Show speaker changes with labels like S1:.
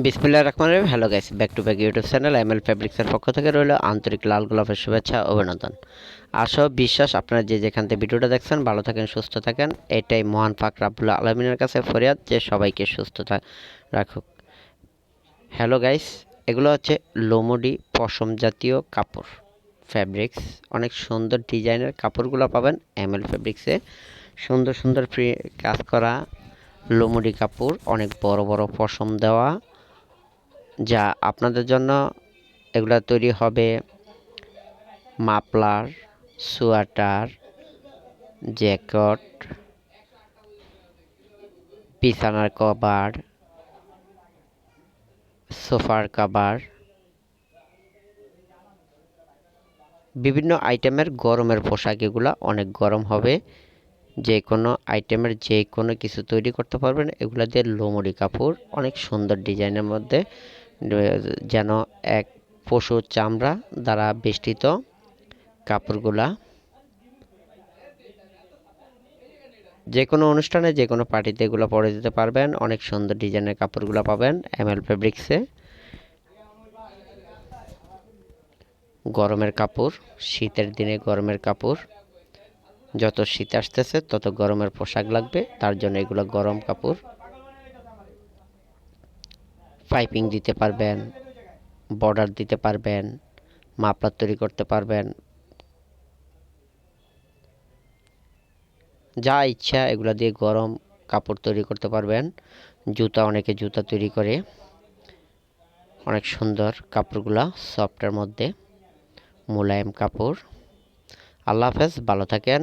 S1: বিসমিল্লাহির রহমানির রহিম। Hello guys, back to back YouTube channel ML ফেব্রিক্সের পক্ষ থেকে রইল আন্তরিক লাল গোলাপের শুভেচ্ছা অভিনন্দন। আশা বিশ্বাস আপনারা যে যেখান থেকে ভিডিওটা দেখছেন ভালো থাকেন, সুস্থ থাকেন, এটাই মহান পাক রাব্বুল আলামিনের কাছে ফরিয়াদ যে সবাইকে সুস্থ রাখুক। হ্যালো গাইস, এগুলো হচ্ছে লোমোডি পশম জাতীয় কাপড় ফ্যাব্রিক্স। অনেক সুন্দর ডিজাইনের কাপড়গুলো পাবেন এমএল ফেব্রিক্সে। সুন্দর সুন্দর কাজ করা লোমোডি কাপড়, অনেক বড় বড় পশম দেওয়া, যা আপনাদের জন্য এগুলা তৈরি হবে মাফলার, সোয়েটার, জ্যাকেট, বিছানার কভার, সোফার কভার, বিভিন্ন আইটেমের গরমের পোশাক। এগুলা অনেক গরম হবে, যে কোনো আইটেমের যে কোনো কিছু তৈরি করতে পারবেন এগুলা দিয়ে। লোমড়ি কাপড় অনেক সুন্দর ডিজাইনের মধ্যে, যেন এক পশুর চামড়া দ্বারা বেষ্টিত কাপড়গুলা। যে কোনো অনুষ্ঠানে যে কোনো পার্টিতে এগুলো পরে দিতে পারবেন। অনেক সুন্দর ডিজাইনের কাপড়গুলো পাবেন এমএল ফেব্রিক্সে। গরমের কাপড়, শীতের দিনে গরমের কাপড়, যত শীত আসতেছে তত গরমের পোশাক লাগবে, তার জন্য এগুলো গরম কাপড়। পাইপিং দিতে পারবেন, বর্ডার দিতে পারবেন, মাফলার তৈরি করতে পারবেন, যা ইচ্ছা এগুলো দিয়ে গরম কাপড় তৈরি করতে পারবেন। জুতা, অনেকে জুতা তৈরি করে, অনেক সুন্দর কাপড়গুলা, সফটের মধ্যে মোলায়েম কাপড়। আল্লাহ হাফেজ, ভালো থাকেন।